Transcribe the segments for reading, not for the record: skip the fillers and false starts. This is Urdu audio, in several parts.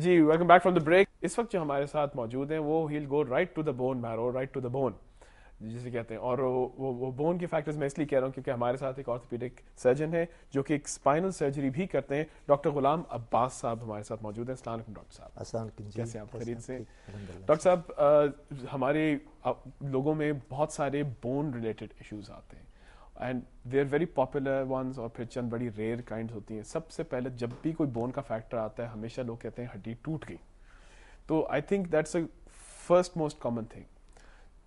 G welcome back from the break. اس وقت جو ہمارے ساتھ موجود ہیں وہ he'll go right to the bone marrow, right to the bone جسے کہتے ہیں. اور وہ بون کے فیکٹرز میں اس لیے کہہ رہا ہوں کیونکہ ہمارے ساتھ ایک آرتھوپیڈک سرجن ہے جو کہ ایک اسپائنل سرجری بھی کرتے ہیں. ڈاکٹر غلام عباس صاحب ہمارے ساتھ موجود ہیں. السلام علیکم ڈاکٹر صاحب. السلام علیکم. کیسے آپ؟ خیریت سے؟ ڈاکٹر صاحب ہمارے لوگوں میں بہت سارے بون ریلیٹڈ ایشوز آتے ہیں and they are very popular ones, اور پھر چند بڑی ریئر کائنڈز ہوتی ہیں. سب سے پہلے جب بھی کوئی بون کا فیکٹر آتا ہے ہمیشہ لوگ کہتے ہیں ہڈی ٹوٹ گئی. تو I think that's a first most common thing.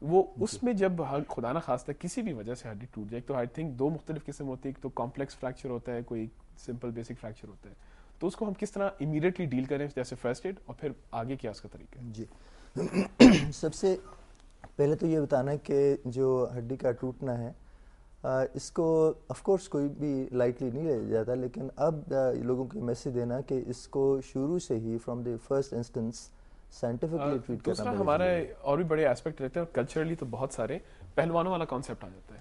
وہ اس میں جب خدا نہ خواستہ کسی بھی وجہ سے ہڈی ٹوٹ جائے تو آئی تھنک دو مختلف قسم ہوتی ہے. ایک تو کمپلیکس فریکچر ہوتا ہے, کوئی سمپل بیسک فریکچر ہوتا ہے. تو اس کو ہم کس طرح امیڈیٹلی ڈیل کریں جیسے فرسٹ ایڈ, اور پھر آگے کیا اس کا طریقہ ہے؟ جی سب سے پہلے تو یہ بتانا ہے کہ جو ہڈی کا ٹوٹنا ہے اس کو آف کورس کوئی بھی لائٹلی نہیں لیا جاتا, لیکن اب لوگوں کو میسج دینا کہ اس کو شروع سے ہی from the first instance scientifically treat کرنا. دوسرا ہمارا اور بھی بڑے ایسپیکٹ رہتے ہیں, اور کلچرلی تو بہت سارے پہلوانوں والا کانسیپٹ آ جاتا ہے.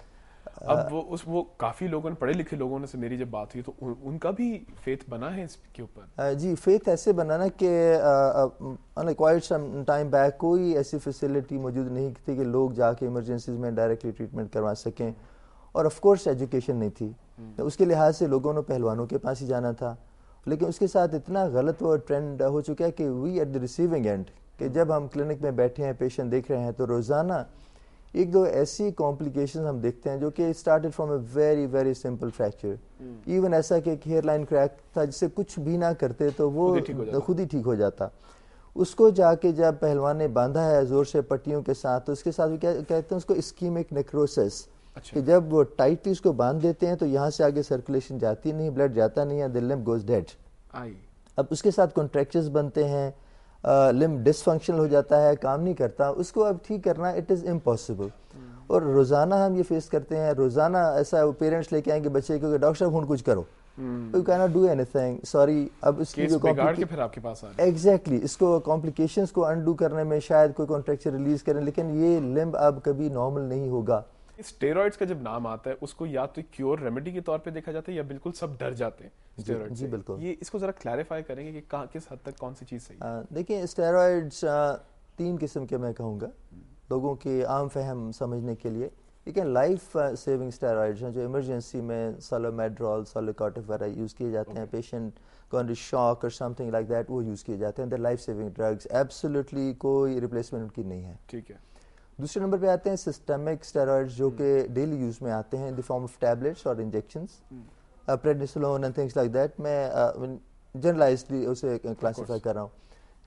اب وہ کافی لوگوں نے, پڑھے لکھے لوگوں نے سے میری جب بات ہوئی تو ان کا بھی فیتھ بنا ہے اس کے اوپر. جی فیتھ ایسے بنانا کہ کوائٹ سم ٹائم بیک کوئی ایسی فیسلٹی موجود نہیں تھی کہ لوگ جا کے ایمرجنسیز میں ڈائریکٹلی ٹریٹمنٹ کروا سکیں, اور آف کورس ایجوکیشن نہیں تھی. اس کے لحاظ سے لوگوں نے پہلوانوں کے پاس ہی جانا تھا. لیکن اس کے ساتھ اتنا غلط وہ ٹرینڈ ہو چکا ہے کہ وی ایٹ دی ریسیونگ اینڈ, کہ جب ہم کلینک میں بیٹھے ہیں پیشنٹ دیکھ رہے ہیں تو روزانہ ایک دو ایسی کمپلیکیشن ہم دیکھتے ہیں جو کہ started from a very very simple fracture. Even ایسا کہ ایک ہیئر لائن کریک تھا جسے کچھ بھی نہ کرتے تو وہ خود ہی ٹھیک ہو جاتا. اس کو جا کے جب پہلوان نے باندھا ہے زور سے پٹیوں کے ساتھ, تو اس کے ساتھ کہتے ہیں اس کو اسکیمک نیکروسس, کہ جب وہ ٹائٹلی اس کو باندھ دیتے ہیں تو یہاں سے آگے سرکولیشن جاتی نہیں, بلڈ جاتا نہیں ہے, دی لمب گوز ڈیڈ. اب اس کے ساتھ کانٹریکچرز بنتے ہیں, لمب ڈس فنکشنل ہو جاتا ہے, کام نہیں کرتا. اس کو اب ٹھیک کرنا اٹ از امپاسبل. اور روزانہ ہم یہ فیس کرتے ہیں, روزانہ ایسا پیرنٹس لے کے آئیں گے بچے کو کہ ڈاکٹر صاحب ہوں کچھ کرو, you can not do any thing, sorry. اب اس کی جو ایگزیکٹلی اس کو کمپلیکیشنز کو انڈو کرنے میں شاید کوئی کانٹریکچر ریلیز کریں, لیکن یہ لمب اب کبھی نارمل نہیں ہوگا. اسٹیرائڈز کا جب نام آتا ہے اس کو یا تو کیور ریمیڈی کے طور پہ دیکھا جاتا ہے یا بالکل سب ڈر جاتے ہیں اسٹیرائڈ سے. جی بالکل. یہ اس کو ذرا کلیریفائی کریں گے کہ کس حد تک کون سی چیز صحیح ہے؟ دیکھیں اسٹیرائڈز تین قسم کے میں کہوں گا لوگوں کی عام فہم سمجھنے کے لیے. لیکن لائف سیونگ اسٹیرائڈز ہیں جو ایمرجنسی میں سالومیڈرول, سالوکارٹف وغیرہ یوز کیے جاتے ہیں. پیشنٹ کو انڈر شاک اور سم تھنگ لائک دیٹ وہ یوز کیے جاتے ہیں. دے لائف سیونگ ڈرگز, ایبسولوٹلی کوئی ریپلیسمنٹ ان کی نہیں ہے. ٹھیک ہے. دوسرے نمبر پہ آتے ہیں سسٹمک اسٹیرائڈز جو کہ ڈیلی یوز میں آتے ہیں in the form of tablets اور injections, prednisolone and things like that. میں جنرلائزڈلی اسے کلاسیفائی کر رہا ہوں.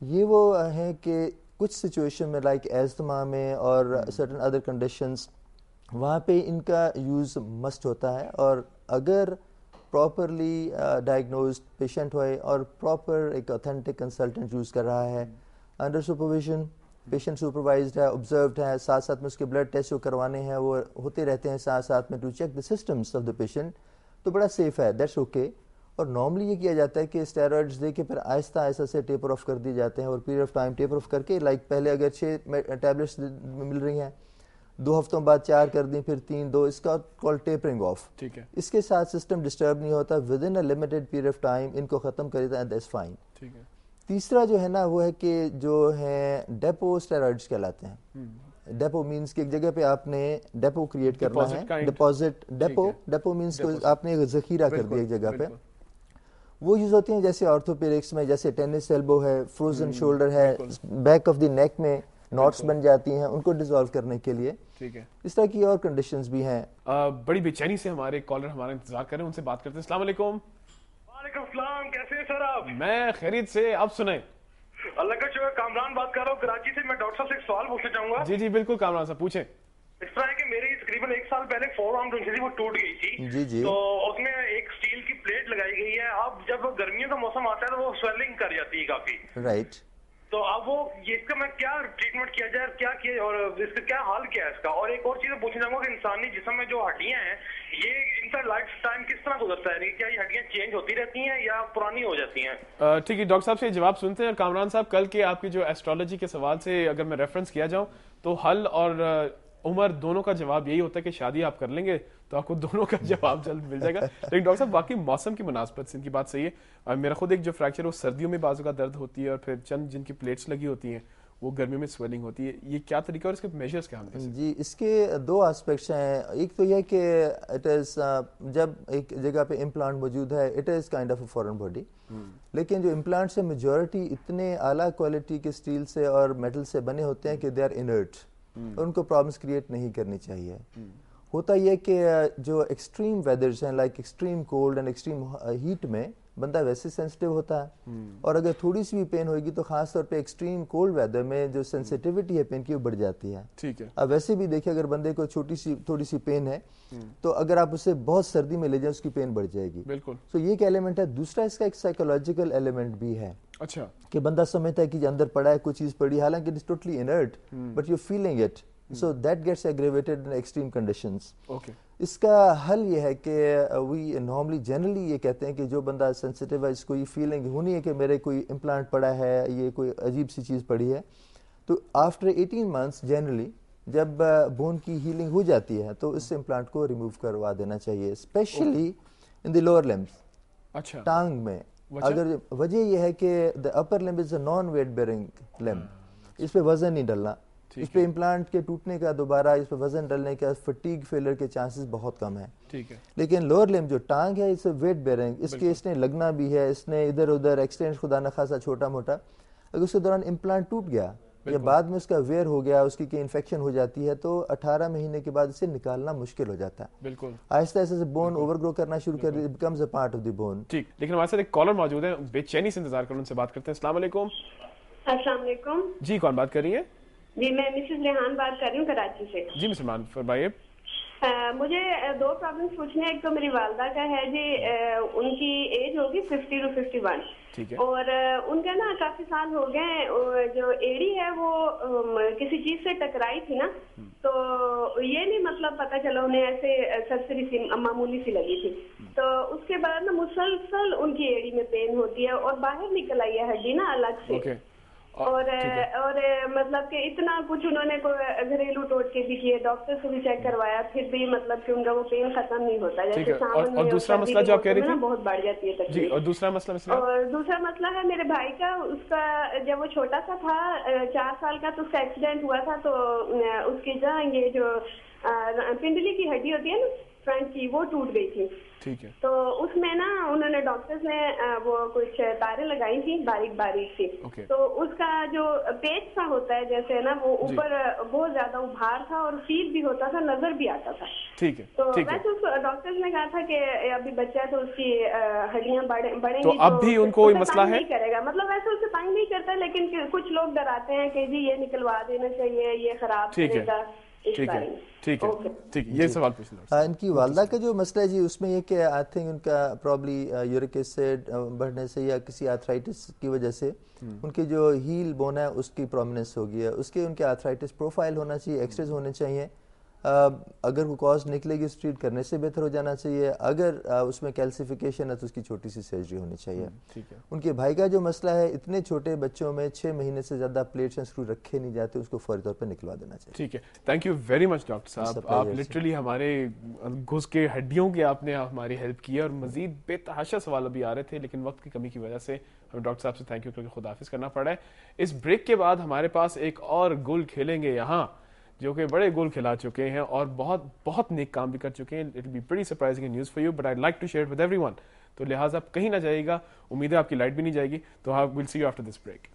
یہ وہ ہیں کہ کچھ سچویشن میں لائک ایزتما میں اور سرٹن ادر کنڈیشنز, وہاں پہ ان کا یوز مسٹ ہوتا ہے. اور اگر پراپرلی ڈائگنوزڈ پیشنٹ ہوئے اور پراپر ایک اوتھینٹک کنسلٹنٹ یوز کر رہا ہے انڈر سپرویژن, پیشنٹ سپروائزڈ ہے, آبزروڈ ہے, ساتھ ساتھ میں اس کے بلڈ ٹیسٹ جو کروانے ہیں وہ ہوتے رہتے ہیں ساتھ ساتھ میں to check the systems of the patient, تو بڑا سیف ہے, دیٹس اوکے. اور نارملی یہ کیا جاتا ہے کہ اسٹیرائڈز دے کے پھر آہستہ آہستہ سے ٹیپر آف کر دیے جاتے ہیں, اور period of time taper of کر کے لائک پہلے اگر 6 ٹیبلٹس مل رہی ہیں 2 ہفتوں بعد 4 کر دیں, پھر 3 2, اس کا کال ٹیپرنگ آف. ٹھیک ہے. اس کے ساتھ سسٹم ڈسٹرب نہیں ہوتا, within a limited period of time ان کو ختم کر دیتا ہے, دیٹس فائن. ٹھیک ہے. تیسرا جو ہے نا وہ ہے کہ جو ہیں ڈیپو اسٹیرائڈز کہلاتے ہیں. ڈیپو مینس کہ ایک جگہ پہ آپ نے ڈیپو کریٹ کرنا ہے, ڈپازٹ. ڈیپو مینس کہ آپ نے ایک ذخیرہ کر دیا ایک جگہ پہ. وہ یوز ہوتی ہیں جیسے آرتھوپیڈکس میں, جیسے ٹینس ایلبو ہے, فروزن شولڈر ہے, بیک آف دی نیک میں نوٹس بن جاتی ہیں, ان کو ڈیزالو کرنے کے لیے. ٹھیک ہے. اس طرح کی اور کنڈیشنز بھی ہیں. بڑی بے چینی سے ہمارے کالر ہمارا انتظار کر رہے ہیں, ان سے بات کرتے ہیں. السلام علیکم. وعلیکم السلام, کیسے ہیں سر آپ؟ میں خیریت سے, آپ سنیں. اللہ کا شکر. کامران بات کر رہا ہوں کراچی سے. میں ڈاکٹر صاحب سے ایک سوال پوچھنا چاہوں گا. جی جی بالکل کامران صاحب پوچھیں. اس طرح ہے کہ میری تقریباً 1 سال پہلے فور آرم ٹونسل وہ ٹوٹ گئی تھی. جی جی. تو اس میں ایک اسٹیل کی پلیٹ لگائی گئی ہے. اب جب گرمیوں کا موسم آتا ہے تو وہ سویلنگ کر جاتی ہے کافی. رائٹ. تو اب وہ اس کا میں کیا ٹریٹمنٹ کیا جائے, کیا کیا, اور اس کا کیا حل کیا ہے اس کا. اور ایک اور چیز پوچھنا چاہوں گا کہ انسانی جسم میں جو ہڈیاں ہیں یہ ان کا لائف ٹائم کس طرح گزرتا ہے, کیا یہ ہڈیاں چینج ہوتی رہتی ہیں یا پرانی ہو جاتی ہیں؟ ٹھیک ہے, ڈاکٹر صاحب سے جواب سنتے ہیں. کامران صاحب کل کے آپ کی جو ایسٹرولوجی کے سوال سے اگر میں ریفرنس کیا جاؤں تو حل اور عمر دونوں کا جواب یہی ہوتا ہے کہ شادی آپ کر لیں گے تو آپ کو دونوں کا جواب جلد مل جائے گا. لیکن ڈاکٹر صاحب واقعی موسم کی مناسبت سے ان کی بات صحیح ہے. میرا خود ایک جو فریکچر وہ سردیوں میں بازو کا درد ہوتی ہے اور پھر چند جن کی پلیٹس لگی ہوتی ہیں وہ گرمیوں میں سویلنگ ہوتی ہے. یہ کیا طریقہ اور اس کے میجرز کیا ہیں؟ جی اس کے دو آسپیکٹس ہیں. ایک تو یہ کہ اٹ از جب ایک جگہ پہ امپلانٹ موجود ہے it is kind of a foreign body, لیکن جو امپلانٹ سے میجورٹی اتنے اعلیٰ کوالٹی کے اسٹیل سے اور میٹل سے بنے ہوتے ہیں کہ دے آر انرٹ, ان کو پرابلمس کریٹ نہیں کرنی چاہیے. ہوتا یہ کہ جو ایکسٹریم ویدرز ہیں like extreme cold and extreme heat میں بندہ ویسے سینسٹیو ہوتا ہے, اور اگر تھوڑی سی بھی پین ہوئے گی تو خاص طور پہ ایکسٹریم کولڈ ویدر میں جو سینسیٹیوٹی ہے پین کی وہ بڑھ جاتی ہے. ٹھیک ہے. اب ویسے بھی دیکھیں اگر بندے کو تھوڑی سی پین ہے تو اگر آپ اسے بہت سردی میں لے جائیں اس کی پین بڑھ جائے گی. بالکل. تو یہ ایک ایلیمنٹ ہے. دوسرا اس کا ایک سائیکولوجیکل ایلیمنٹ بھی ہے. اچھا. کہ بندہ سمجھتا ہے کہ اندر پڑا ہے کوئی چیز پڑی, حالانکہ it is totally inert but you feeling it, so that gets aggravated in extreme conditions. Okay. اس کا حل یہ ہے کہ we normally generally یہ کہتے ہیں کہ جو بندہ sensitive ہے اس کو یہ فیلنگ ہونی ہے کہ میرے کوئی امپلانٹ پڑا ہے, یہ کوئی عجیب سی چیز پڑی ہے, تو after 18 months generally جب بون کی ہیلنگ ہو جاتی ہے تو اس امپلانٹ کو ریموو کروا دینا چاہیے, اسپیشلی ان دی لوور لمبس. اچھا. ٹانگ میں اگر وجہ یہ ہے کہ the upper limb is a non weight bearing limb, اس پہ وزن نہیں ڈلنا, اس پہ امپلانٹ کے ٹوٹنے کا دوبارہ اس پہ وزن ڈلنے کا فٹیگ فیلر کے چانسز بہت کم ہیں. ٹھیک ہے. لیکن لوور لمب جو ٹانگ ہے اس ویٹ بیئرنگ, اس کے اس نے لگنا بھی ہے, اس نے ادھر ادھر ایکسٹینڈ خدا نخواستہ چھوٹا موٹا, اگر اس کے دوران امپلانٹ ٹوٹ گیا یا بعد میں اس کا ویئر ہو گیا, اس کی کہ انفیکشن ہو جاتی ہے تو 18 مہینے کے بعد اسے نکالنا مشکل ہو جاتا ہے. بالکل. آہستہ آہستہ سے بون اوور گرو کرنا شروع کر دی, becomes a part of the bone. ٹھیک. لیکن ہمارے ساتھ ایک کالر موجود ہے, بے چینی سے انتظار کریں, ان سے بات کرتے ہیں. السلام علیکم. السلام علیکم. جی کون بات کر رہی ہیں؟ جی میں مسز ریحان بات کر رہی ہوں کراچی سے. جی مسز ریحان فرمائیے. مجھے دو پرابلمس پوچھنے ہیں. ایک تو میری والدہ کا ہے جی, ان کی ایج ہوگی 50 to 51. ٹھیک ہے. اور ان کا نا کافی سال ہو گئے, جو ایڑی ہے وہ کسی چیز سے ٹکرائی تھی نا, تو یہ نہیں مطلب پتہ چلا انہیں ایسے سرسری سی معمولی سی لگی تھی, تو اس کے بعد نا مسلسل ان کی ایڑی میں پین ہوتی ہے اور باہر نکل آئی ہے ہڈی نا الگ سے. اور مطلب کہ اتنا کچھ انہوں نے گھریلو ٹوٹکے بھی کیے, ڈاکٹر سے بھی چیک کروایا, پھر بھی مطلب کہ ان کا وہ پین ختم نہیں ہوتا. جیسے سامنے اور دوسرا مسئلہ جو آپ کہہ رہی تھی بہت بڑھ جاتی ہے تکلیف. اور دوسرا مسئلہ ہے میرے بھائی کا, اس کا جب وہ چھوٹا سا تھا 4 سال کا تو اس کا ایکسیڈنٹ ہوا تھا, تو اس کی یہ جو پنڈلی کی ہڈی ہوتی ہے نا فرنٹ کی, وہ ٹوٹ گئی تھی. ٹھیک ہے. تو اس میں نا انہوں نے ڈاکٹرز نے وہ کچھ تاریں لگائی تھی باریک باریک سی, تو اس کا جو پیچ سا ہوتا ہے جیسے نا وہ اوپر بہت زیادہ ابھار تھا اور فیل بھی ہوتا تھا, نظر بھی آتا تھا. ٹھیک ہے. تو ویسے اس ڈاکٹرز نے کہا تھا کہ ابھی بچہ ہے تو اس کی ہڈیاں بڑھیں گی, تو اب بھی ان کو مسئلہ ہے نہیں کرے گا, مطلب ویسے اسے تنگ نہیں کرتا, لیکن کچھ لوگ ڈراتے ہیں کہ جی یہ نکلوا دینا چاہیے, یہ خراب کرے گا. ٹھیک ہے. ٹھیک ہے. ٹھیک. یہ سوال پوچھنا ان کی والدہ کا جو مسئلہ ہے جی, اس میں یہ کہ آئی تھنک ان کا پرابلی یورک ایسڈ بڑھنے سے یا کسی آرتھرائٹس کی وجہ سے ان کی جو ہیل بون ہے اس کی پرومیننس ہو گئی ہے. اس کے ان کے آرتھرائٹس پروفائل ہونا چاہیے, ایکسریز ہونے چاہیے. اگر وہ کاز نکلے گی اس ٹریٹ کرنے سے بہتر ہو جانا چاہیے. اگر اس میں کیلسیفیکیشن ہے تو اس کی چھوٹی سی سرجری ہونی چاہیے. ان کے بھائی کا جو مسئلہ ہے, اتنے چھوٹے بچوں میں 6 مہینے سے زیادہ پلیٹس اینڈ اسکرو رکھے نہیں جاتے, اس کو فوری طور پہ نکلوا دینا چاہیے. ٹھیک ہے. Thank you very much doctor صاحب, آپ لٹرلی ہمارے گھس کے ہڈیوں کی آپ نے ہماری ہیلپ کی, اور مزید بے تحاشا سوال ابھی آ رہے تھے لیکن وقت کی کمی کی وجہ سے ہمیں ڈاکٹر صاحب سے تھینک یو کر کے خداحافظ کرنا پڑا ہے. اس بریک کے بعد ہمارے پاس ایک اور گول کھیلیں گے یہاں, جو کہ بڑے گول کھلا چکے ہیں اور بہت بہت نیک کام بھی کر چکے ہیں. It will be pretty surprising news for you, but I like to share with everyone. تو لہٰذا آپ کہیں نہ جائیے گا, امید ہے آپ کی لائٹ بھی نہیں جائے گی. تو well see you after this break.